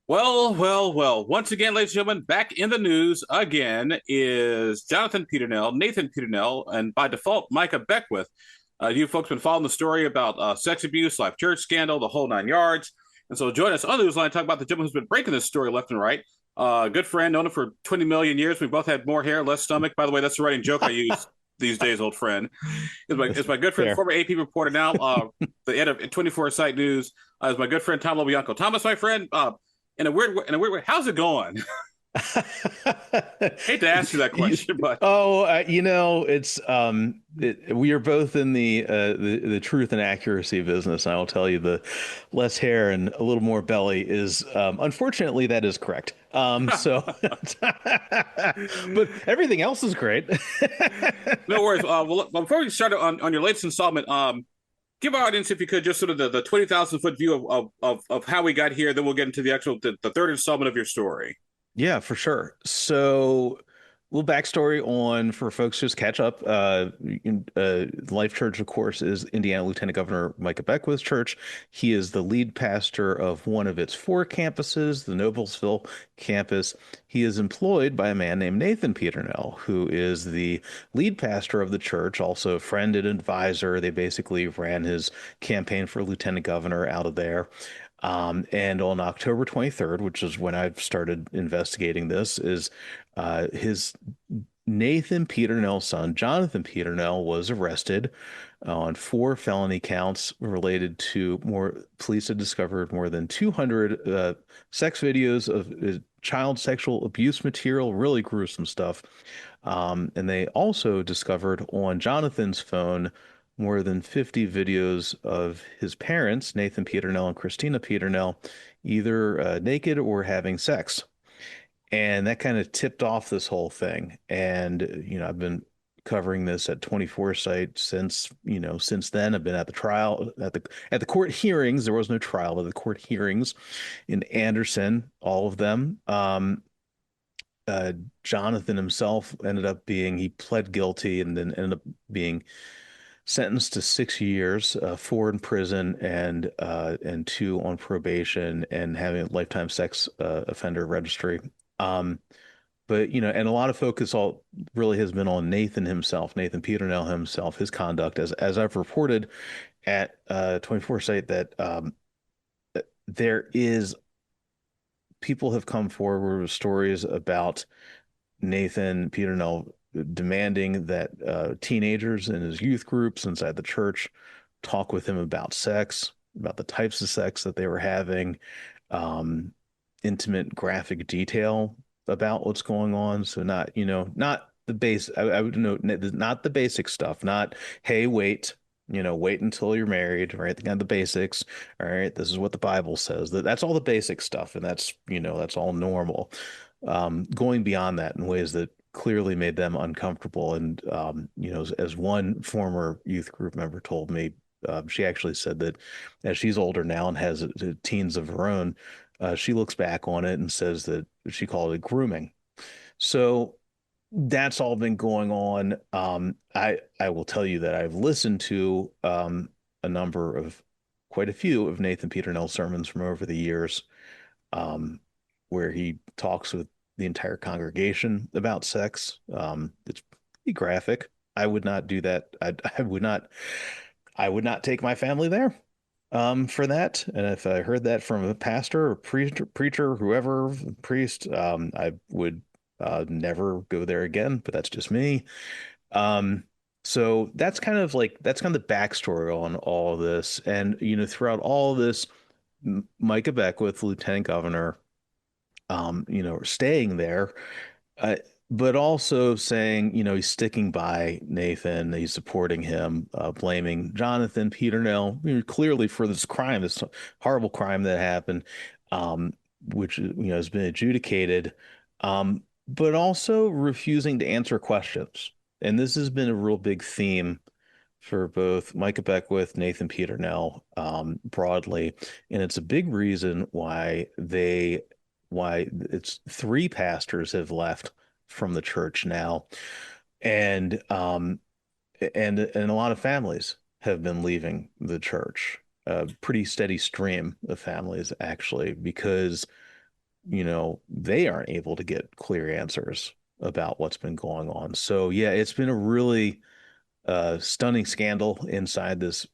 Well. Once again, ladies and gentlemen, back in the news again is Jonathan Peternell, Nathan Peternell, and by default, Micah Beckwith. You folks been following the story about sex abuse, life church scandal, the whole nine yards. And so join us on the newsline to talk about the gentleman who's been breaking this story left and right. Good friend, known him for 20 million years. We both had more hair, less stomach. By the way, that's the running joke I use these days, old friend. It's my good friend, Fair. former AP reporter now, the head of 24 Site News, is my good friend Tom LoBianco. Thomas, my friend, in a weird way, how's it going? Hate to ask you that You- question, but it's we are both in the truth and accuracy business. I will tell you the less hair and a little more belly is unfortunately that is correct. But everything else is great. no worries. Well, before we start on your latest installment, give our audience, if you could, just sort of the 20,000 foot view of how we got here. Then we'll get into the actual the third installment of your story. Yeah, for sure. So, little backstory on for folks just catch up. Life Church, of course, is Indiana Lieutenant Governor Micah Beckwith's church. He is the lead pastor of one of its four campuses, the Noblesville campus. He is employed by a man named Nathan Peternell, who is the lead pastor of the church, also a friend and advisor. They basically ran his campaign for lieutenant governor out of there. And on October 23rd, which is when I've started investigating this, is his Nathan Peternell's son, Jonathan Peternell, was arrested on four felony counts related to police had discovered more than 200 sex videos of child sexual abuse material, really gruesome stuff. And they also discovered on Jonathan's phone more than 50 videos of his parents, Nathan Peternell and Christina Peternell, either naked or having sex. And that kind of tipped off this whole thing. And, I've been covering this at 24 site since then. I've been at the trial at the court hearings. There was no trial, but the court hearings in Anderson, all of them. Uh, Jonathan himself he pled guilty and then ended up being sentenced to 6 years, four in prison and two on probation and having a lifetime sex offender registry. Um, but and a lot of focus all really has been on Nathan himself, Nathan Peternell himself, his conduct, as I've reported at 24 Site that there is people have come forward with stories about Nathan Peternell demanding that teenagers in his youth groups inside the church talk with him about sex, about the types of sex that they were having, um, intimate graphic detail about what's going on. So not the base. I would know not the basic stuff. Not hey, wait until you're married, right? Kind of the basics. All right, this is what the Bible says. That's all the basic stuff, and that's all normal. Going beyond that in ways that clearly made them uncomfortable. And as one former youth group member told me, she actually said that as she's older now and has teens of her own, she looks back on it and says that she called it grooming. So that's all been going on. I will tell you that I've listened to a number of quite a few of Nathan Peternell's sermons from over the years, um, where he talks with the entire congregation about sex. It's pretty graphic. I would not do that. I would not take my family there for that. And if I heard that from a pastor or preacher, whoever, priest, I would never go there again. But that's just me. Um, so that's kind of the backstory on all of this. And throughout all of this, Micah Beckwith, Lieutenant Governor, staying there, uh, but also saying, he's sticking by Nathan, he's supporting him, blaming Jonathan Peternell, clearly for this crime, this horrible crime that happened, um, which has been adjudicated, but also refusing to answer questions. And this has been a real big theme for both Micah Beckwith, Nathan Peternell, broadly, and it's a big reason why it's three pastors have left from the church now, and and a lot of families have been leaving the church. A pretty steady stream of families actually, because they aren't able to get clear answers about what's been going on. So yeah, it's been a really stunning scandal inside this.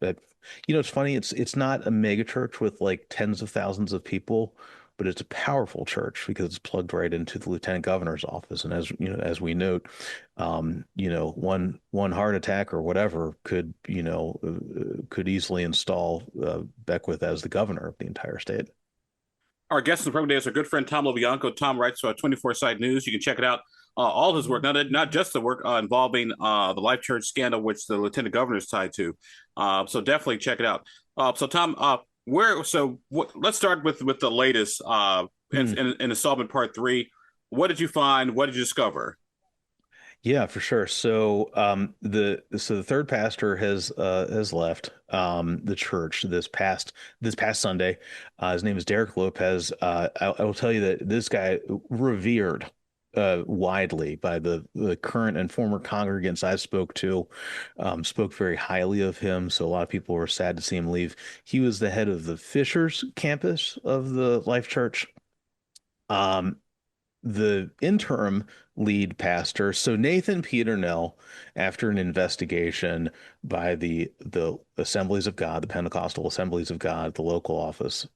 It's funny. It's not a mega church with like tens of thousands of people, but it's a powerful church because it's plugged right into the lieutenant governor's office. And as we note, one heart attack or whatever could easily install Beckwith as the governor of the entire state. Our guest in the program today is our good friend Tom LoBianco. Tom writes for 24 Site News. You can check it out. All his work, not just the work involving the Life Church scandal, which the lieutenant governor is tied to. So definitely check it out. So Tom, let's start with the latest Hmm. in installment part three. What did you find? What did you discover? Yeah, for sure. So the third pastor has left the church this past Sunday. His name is Derek Lopez. I will tell you that this guy revered widely by the current and former congregants I spoke to, spoke very highly of him. So a lot of people were sad to see him leave. He was the head of the Fishers campus of the Life Church. Um, the interim lead pastor. So Nathan Peternell, after an investigation by the Assemblies of God, the Pentecostal Assemblies of God, the local office,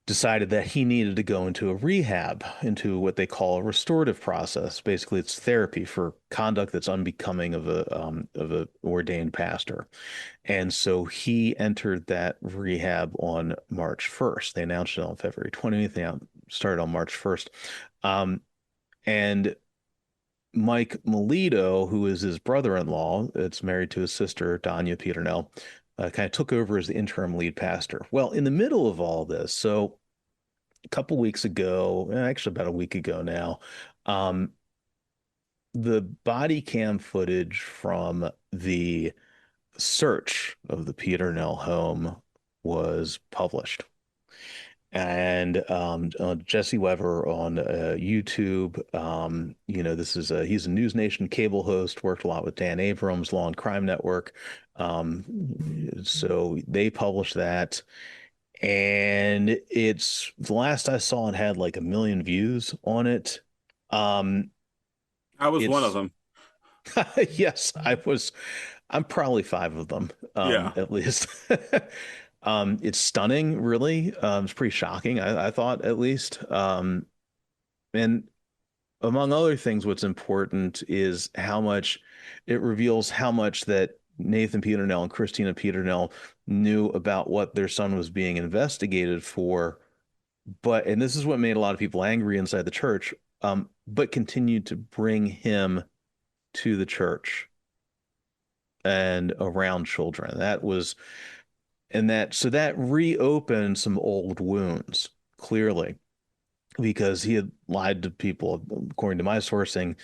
decided that he needed to go into a rehab, into what they call a restorative process. Basically, it's therapy for conduct that's unbecoming of a ordained pastor. And so he entered that rehab on March 1st. They announced it on February 20th. They started on March 1st. Um, and Mike Melito, who is his brother-in-law, it's married to his sister, Danya Peternell, kind of took over as the interim lead pastor. Well, in the middle of all this, so a couple weeks ago, actually about a week ago now, um, the body cam footage from the search of the Peternell home was published. And Jesse Weber on YouTube. He's a News Nation cable host, worked a lot with Dan Abrams, Law and Crime Network. So they published that, and it's the last I saw, it had like 1 million views on it. Um, I was one of it's them. yes, I'm probably five of them, Yeah. at least. It's stunning, really. It's pretty shocking, I thought, at least. And among other things, what's important is how much it reveals how much that Nathan Peternell and Christina Peternell knew about what their son was being investigated for. And this is what made a lot of people angry inside the church, but continued to bring him to the church and around children. That reopened some old wounds, clearly, because he had lied to people, according to my sourcing,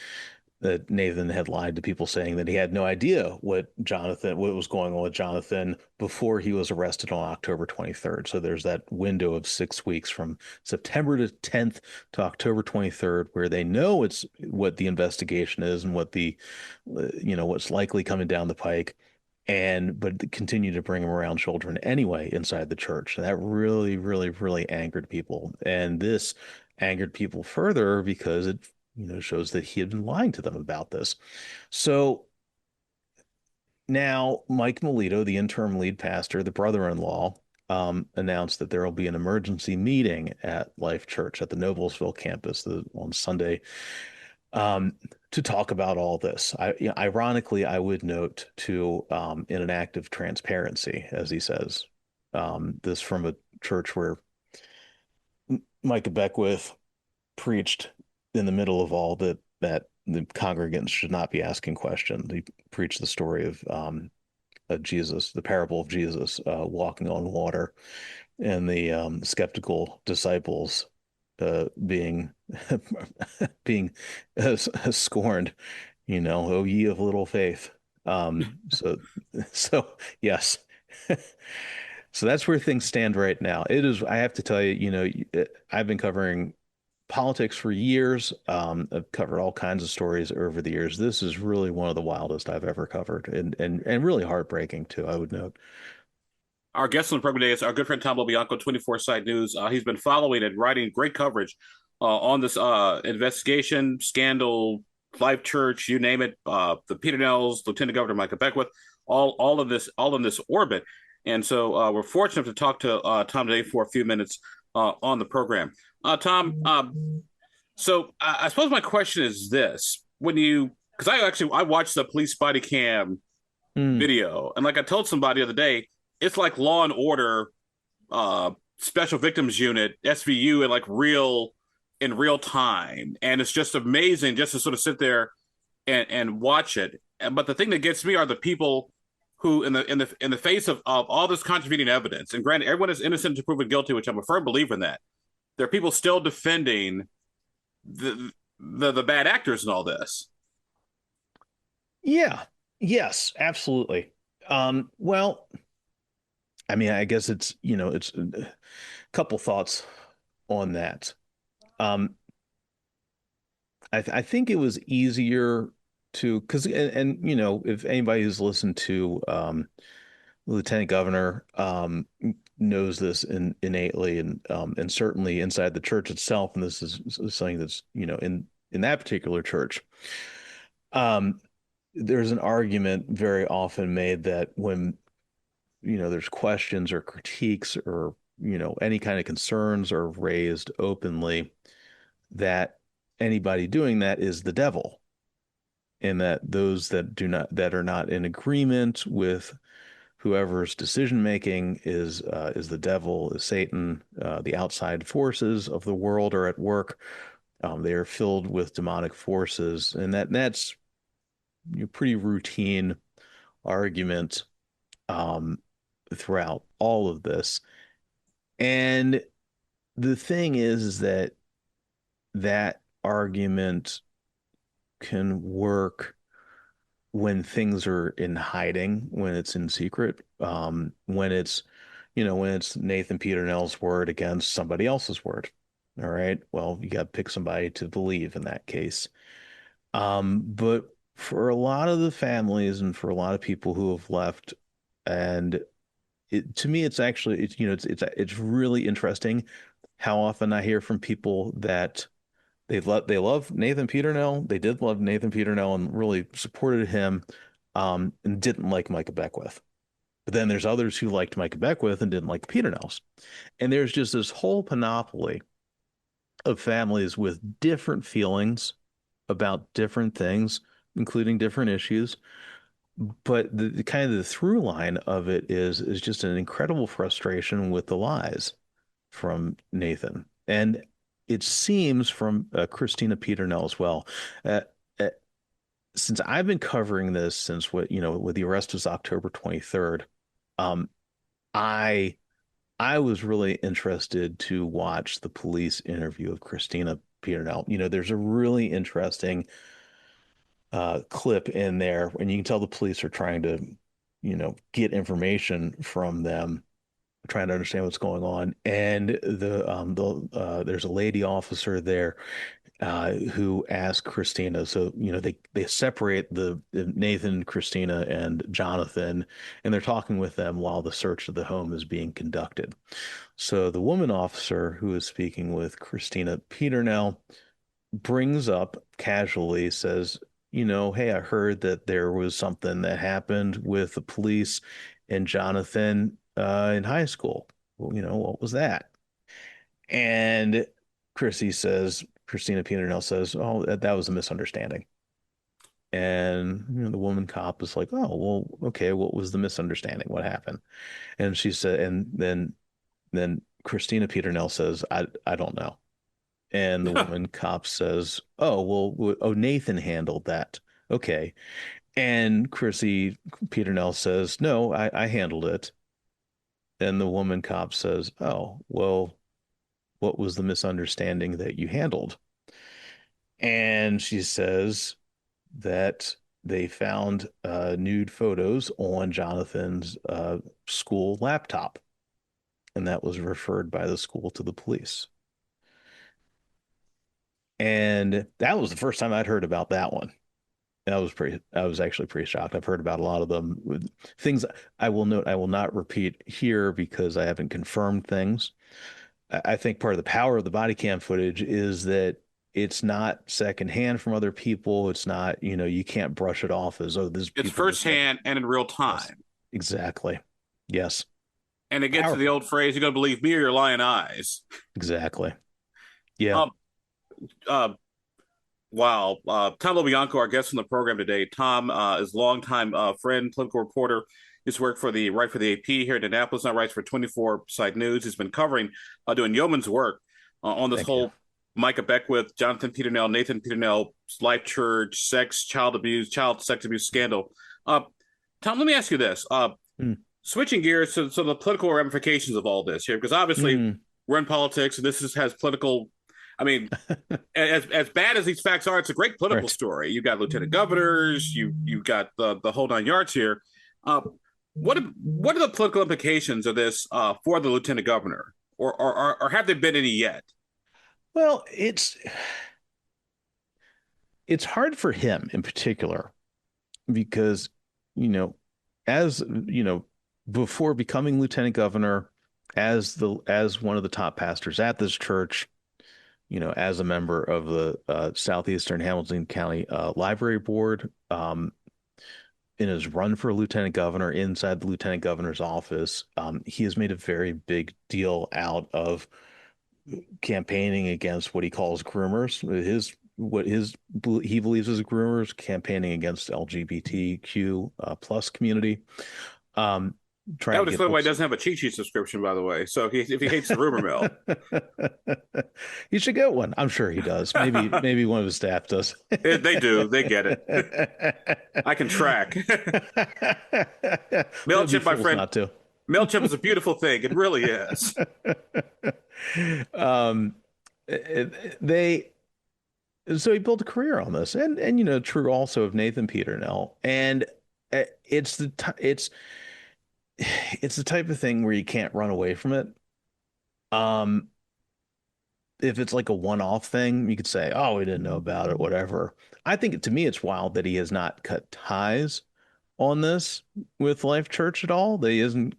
that Nathan had lied to people saying that he had no idea what was going on with Jonathan before he was arrested on October 23rd. So there's that window of 6 weeks from September 10th to October 23rd, where they know it's what the investigation is and what's likely coming down the pike. But continue to bring him around children anyway inside the church. And that really, really, really angered people. And this angered people further because it shows that he had been lying to them about this. So now Mike Melito, the interim lead pastor, the brother-in-law, announced that there will be an emergency meeting at Life Church at the Noblesville campus on Sunday, to talk about all this. Ironically, I would note in an act of transparency, as he says, this from a church where Micah Beckwith preached in the middle of all that the congregants should not be asking questions. He preached the story of Jesus, the parable of Jesus walking on water, and the skeptical disciples being being scorned. Oh ye of little faith. So so yes. So that's where things stand right now. It is, I have to tell you, I've been covering politics for years. I've covered all kinds of stories over the years. This is really one of the wildest I've ever covered, and really heartbreaking too, I would note. Our guest on the program today is our good friend Tom LoBianco, 24 Site News. He's been following and writing great coverage on this investigation, scandal, Life Church, you name it, the Peternells, Lieutenant Governor Micah Beckwith, all in this orbit. And so we're fortunate to talk to Tom today for a few minutes on the program. Tom, so I suppose my question is this: when you, because I watched the police body cam Hmm. video, and like I told somebody the other day, it's like Law and Order, Special Victims Unit, SVU, in real time, and it's just amazing just to sort of sit there and watch it. But the thing that gets me are the people who, in the face of all this contravening evidence, and granted, everyone is innocent until proven guilty, which I'm a firm believer in that. There are people still defending the bad actors in all this. Yeah. Yes, absolutely. Well, I mean, I guess it's a couple thoughts on that. Um, I think it was easier to because if anybody who's listened to Lieutenant Governor knows this innately and certainly inside the church itself, and this is something that's in that particular church. Um, there's an argument very often made that when there's questions or critiques or any kind of concerns are raised openly, that anybody doing that is the devil, and that those that are not in agreement with whoever's decision making is the devil, is Satan. The outside forces of the world are at work. They are filled with demonic forces, and that's a pretty routine argument um, throughout all of this. And the thing is that that argument can work when things are in hiding, when it's in secret, when it's Nathan Peternell's word against somebody else's word. All right. Well, you got to pick somebody to believe in that case. But for a lot of the families and for a lot of people who have left, and to me, it's actually, it's really interesting how often I hear from people that they love Nathan Peternell. They did love Nathan Peternell and really supported him, and didn't like Micah Beckwith. But then there's others who liked Micah Beckwith and didn't like the Peternells. And there's just this whole panoply of families with different feelings about different things, including different issues. But the kind of the through line of it is just an incredible frustration with the lies from Nathan. And it seems from Christina Peternell as well. Uh, uh, since I've been covering this since with the arrest was October 23rd, um, I I was really interested to watch the police interview of Christina Peternell. There's a really interesting clip in there, and you can tell the police are trying to, get information from them, trying to understand what's going on. And there's a lady officer there who asked Christina. So they separate the Nathan, Christina, and Jonathan, and they're talking with them while the search of the home is being conducted. So the woman officer who is speaking with Christina Peternell brings up casually, says, hey, I heard that there was something that happened with the police and Jonathan in high school. Well, what was that? And Christina Peternell says, oh, that was a misunderstanding. And the woman cop is like, oh, well, okay, what was the misunderstanding? What happened? And she said, and then Christina Peternell says, I don't know. And the woman cop says, oh, well, oh, Nathan handled that. Okay. And Chrissy Peternell says, no, I handled it. And the woman cop says, oh, well, what was the misunderstanding that you handled? And she says that they found nude photos on Jonathan's school laptop, and that was referred by the school to the police. And that was the first time I'd heard about that one. I was actually pretty shocked. I've heard about a lot of them. Things I will note, I will not repeat here because I haven't confirmed things. I think part of the power of the body cam footage is that it's not secondhand from other people. It's not, you can't brush it off as, oh, this It's people just like, firsthand and in real yes, time. exactly. Yes. And it gets to the Powerful. old phrase, "You're going to believe me or your lying eyes." Exactly. Yeah. Um, uh, wow. Tom LoBianco, our guest on the program today. Tom is a longtime friend, political reporter. He's worked for the Right for the AP here in Indianapolis, now writes for 24 Site News. He's been covering, doing yeoman's work on this Thank you. whole Micah Beckwith, Jonathan Peternell, Nathan Peternell, Life Church, sex, child abuse, child sex abuse scandal. Uh, Tom, let me ask you this. Mm. Switching gears to the political ramifications of all this here, because obviously Mm. we're in politics and has political. I mean, as bad as these facts are, it's a great political Right. story. You got lieutenant governors, you got the whole 9 yards here. Uh, what are the political implications of this for the lieutenant governor, or have there been any yet? Well, it's hard for him in particular because, you know, as before becoming lieutenant governor, as one of the top pastors at this church, as a member of the Southeastern Hamilton County Library Board, in his run for lieutenant governor inside the lieutenant governor's office, he has made a very big deal out of campaigning against what he calls groomers. He believes is groomers campaigning against LGBTQ plus community. Um, That trying would to get explain why he books. doesn't have a cheat sheet subscription, by the way. So if he hates the rumor mill, He should get one. I'm sure he does. Maybe one of his staff does. they do, they get it. I can track. They'll be Mailchimp, my fools friend. not to. Mailchimp is a beautiful thing. It really is. um, they so he built a career on this, and true also of Nathan Peternell, and it's the type of thing where you can't run away from it. Um, if it's like a one-off thing, you could say, "Oh, we didn't know about it," whatever. I think to me, it's wild that he has not cut ties on this with Life Church at all. That he isn't,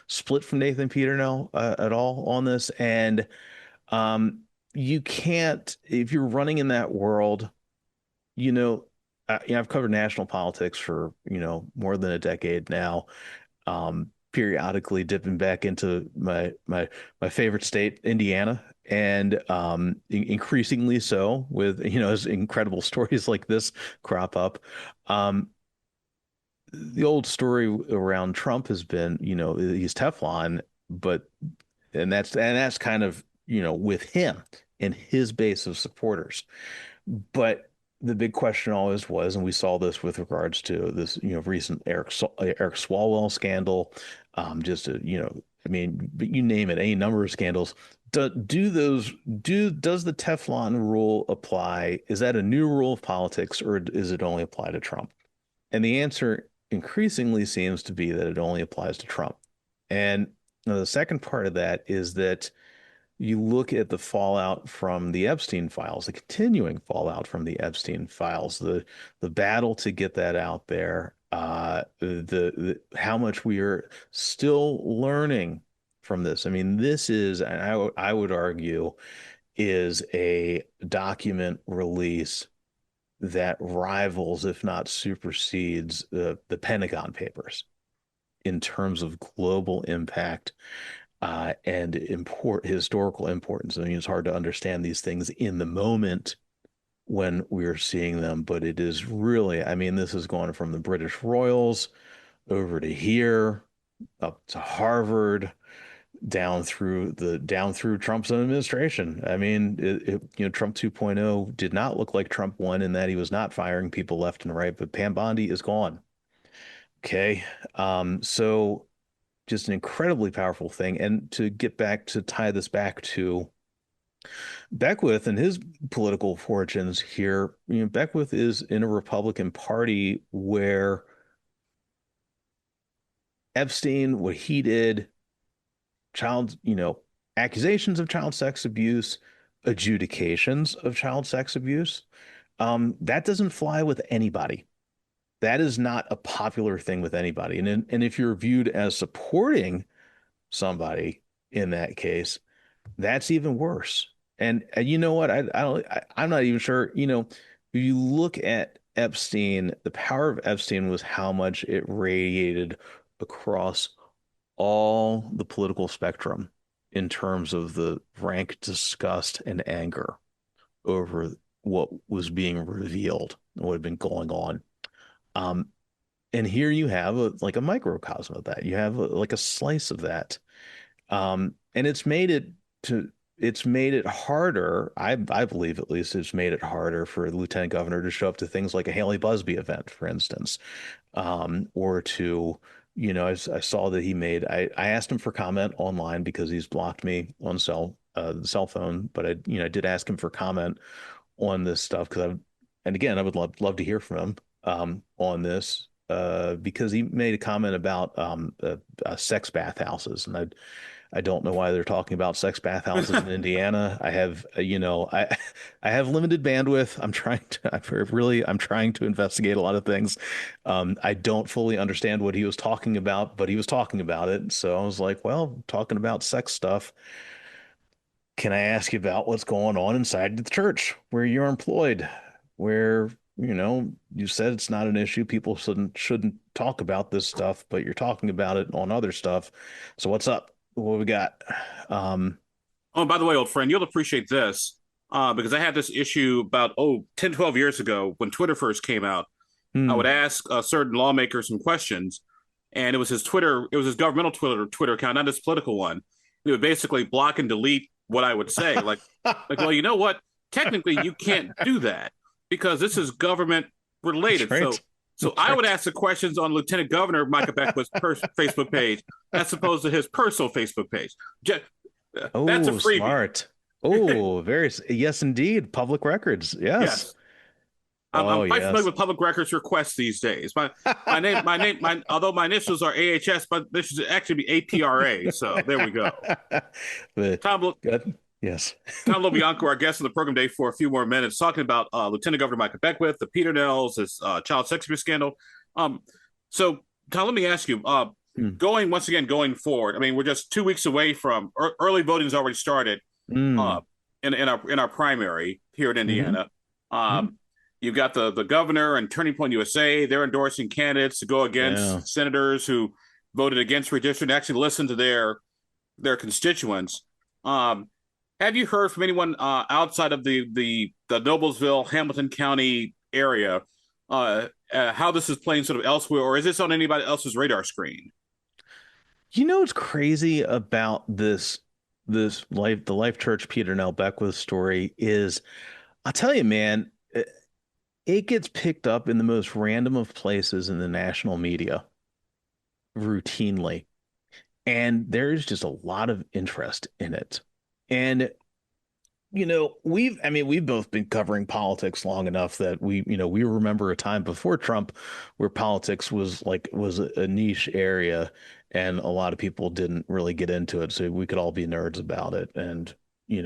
split from Nathan Peternell at all on this, and um, you can't if you're running in that world. You know, I've covered national politics for, more than a decade now. Periodically dipping back into my favorite state, Indiana, and increasingly so with, as incredible stories like this crop up. Um, the old story around Trump has been, he's Teflon, but and that's kind of, with him and his base of supporters. But the big question always was, and we saw this with regards to this, recent Eric Swalwell scandal, I mean, you name it, any number of scandals. Does the Teflon rule apply? Is that a new rule of politics, or does it only apply to Trump? And the answer increasingly seems to be that it only applies to Trump. And the second part of that is that you look at the fallout from the Epstein files, the continuing fallout from the Epstein files, the battle to get that out there, the how much we are still learning from this. I mean, this is, and I would argue, is a document release that rivals, if not supersedes, the Pentagon Papers in terms of global impact and historical importance. I mean, it's hard to understand these things in the moment when we're seeing them, but it is really, I mean, this is going from the British Royals over to here, up to Harvard, down through Trump's own administration. I mean, Trump 2.0 did not look like Trump 1 in that he was not firing people left and right, but Pam Bondi is gone. Okay. So just an incredibly powerful thing. And to get back to tie this back to Beckwith and his political fortunes here, Beckwith is in a Republican Party where Epstein, what he did, child, accusations of child sex abuse, adjudications of child sex abuse. That doesn't fly with anybody. That is not a popular thing with anybody. And if you're viewed as supporting somebody in that case, that's even worse. And you know what? I'm not even sure. If you look at Epstein, the power of Epstein was how much it radiated across all the political spectrum in terms of the rank disgust and anger over what was being revealed and what had been going on. Um, and here you have like a microcosm of that. You have like a slice of that. And to it's made it harder. I believe at least it's made it harder for the lieutenant governor to show up to things like a Haley Busby event, for instance, or to, I saw that I asked him for comment online because he's blocked me on the cell phone, but I did ask him for comment on this stuff and again, I would love to hear from him on this because he made a comment about sex bathhouses, and I don't know why they're talking about sex bathhouses in Indiana. I have, I have limited bandwidth. I'm trying to investigate a lot of things. I don't fully understand what he was talking about, but he was talking about it. So I was like, well, talking about sex stuff. Can I ask you about what's going on inside the church where you're employed, where, you said it's not an issue. People shouldn't talk about this stuff, but you're talking about it on other stuff. So what's up? What we got? Um, Oh, by the way, old friend, you'll appreciate this because I had this issue about, 10, 12 years ago when Twitter first came out. I would hmm, ask certain lawmakers some questions, and it was his governmental Twitter account, not his political one. He would basically block and delete what I would say. Well, you know what? Technically, you can't do that because this is government that's related. right. So That's I would right. ask the questions on Lieutenant Governor Micah Beckwith's Facebook page as opposed to his personal Facebook page. That's a Oh, freebie. smart. Oh, yes, indeed. Public records. Yes. Yes. I'm Oh, quite familiar yes. with public records requests these days. Although my initials are AHS, but this should actually be APRA. So there we go. But Tom, good. Yes. Tom LoBianco, our guest on the program today for a few more minutes, talking about Lieutenant Governor Micah Beckwith, the Peternells, this child sex abuse scandal. Um, so, Tom, let me ask you, Hmm. going forward. I mean, we're just 2 weeks away from early voting has already started uh, Mm. in our primary here in Hmm. Indiana. Hmm. Um, you've got the governor and Turning Point USA. They're endorsing candidates to go Yeah. against senators who voted against redistricting. Actually, listen to their constituents. Um, have you heard from anyone outside of the Noblesville, Hamilton County area how this is playing sort of elsewhere, or is this on anybody else's radar screen? What's crazy about the Life Church Peter Nell Beckwith story is, I'll tell you, man, it gets picked up in the most random of places in the national media routinely. And there's just a lot of interest in it. And we've both been covering politics long enough that we remember a time before Trump where politics was a niche area and a lot of people didn't really get into it. So we could all be nerds about it. And, you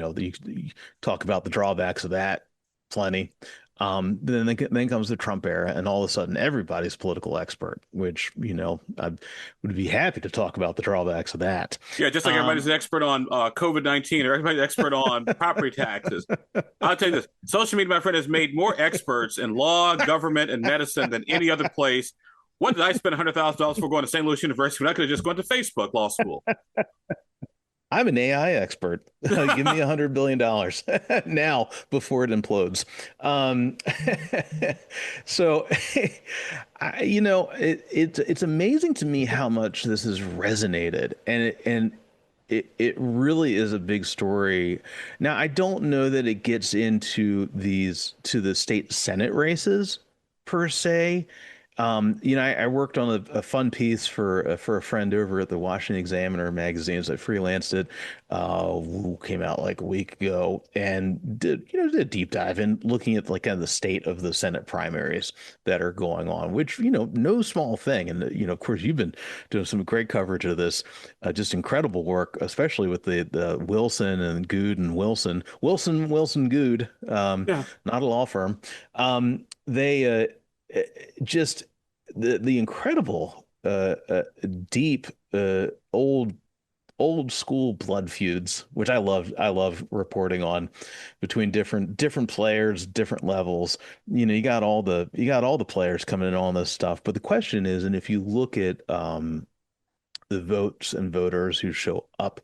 talk about the drawbacks of that plenty. Then comes the Trump era, and all of a sudden everybody's a political expert, which, I would be happy to talk about the drawbacks of that. Yeah, just like everybody's Um, an expert on COVID-19 or everybody's an expert on property taxes. I'll tell you this: social media, my friend, has made more experts in law, government, and medicine than any other place. What did I spend $100,000 for going to St. Louis University when I could have just gone to Facebook Law School? I'm an AI expert. Give me $100 billion now before it implodes. Um, so, it's amazing to me how much this has resonated, and it really is a big story. Now, I don't know that it gets into the state Senate races per se, I worked on a fun piece for a friend over at the Washington Examiner magazines. I freelanced it, came out like a week ago, and did a deep dive in looking at like kind of the state of the Senate primaries that are going on, which no small thing. And of course, you've been doing some great coverage of this, just incredible work, especially with the Wilson and Good and Wilson Good, Yeah. not a law firm. They just the incredible deep old school blood feuds, which I love reporting on between different players, different levels. You got all the players coming in on this stuff. But the question is, and if you look at the votes and voters who show up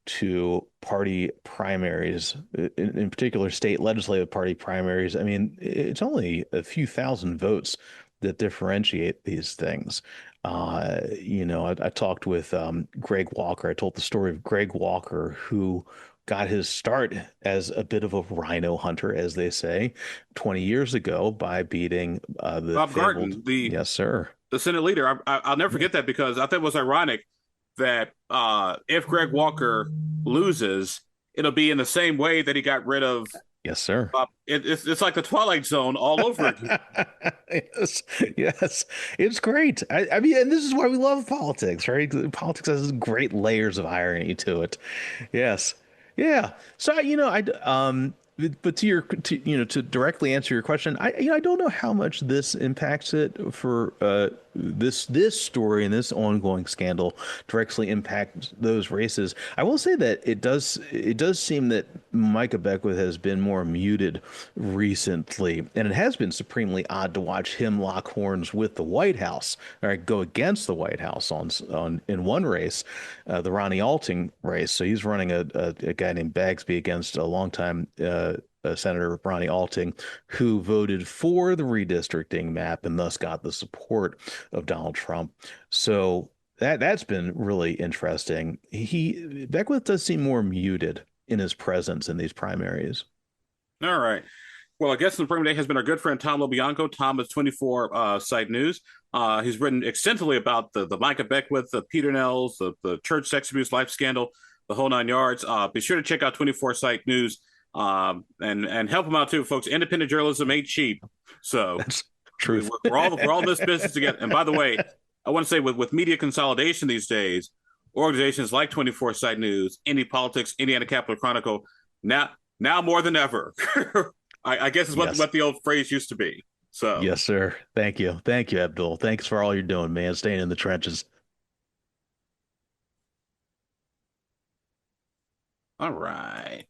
to party primaries, in particular state legislative party primaries. I mean, it's only a few thousand votes that differentiate these things. I talked with Greg Walker. I told the story of Greg Walker, who got his start as a bit of a rhino hunter, as they say, 20 years ago by beating the Bob fabled, Garton, the yes, sir. the Senate leader. I'll never Yeah. forget that because I think it was ironic that if Greg Walker loses, it'll be in the same way that he got rid of. Yes, sir. It's like the Twilight Zone all over again. Yes, yes, it's great. I mean, and this is why we love politics, right? Politics has great layers of irony to it. Yes, yeah. So but to directly answer your question, I don't know how much this impacts it for this story and this ongoing scandal directly impacts those races. I will say that it does seem that Micah Beckwith has been more muted recently, and it has been supremely odd to watch him lock horns with the White House, or go against the White House on in one race, the Ronnie Alting race. So he's running a guy named Bagsby against a longtime Senator Ronnie Alting, who voted for the redistricting map and thus got the support of Donald Trump. So that's been really interesting. Beckwith does seem more muted in his presence in these primaries. All right. Well, our guest in the program today has been our good friend Tom LoBianco. Tom is 24 Site News. He's written extensively about the Micah Beckwith, the Peternells, the church sex abuse life scandal, the whole nine yards. Be sure to check out 24 Site News and help him out too, folks. Independent journalism ain't cheap, so That's truth. we're all in this business together. And by the way, I want to say with media consolidation these days, organizations like 24 Site News, Indie Politics, Indiana Capital Chronicle, now more than ever. I guess is Yes. what the old phrase used to be. So, Yes, sir. Thank you. Thank you, Abdul. Thanks for all you're doing, man. Staying in the trenches. all right.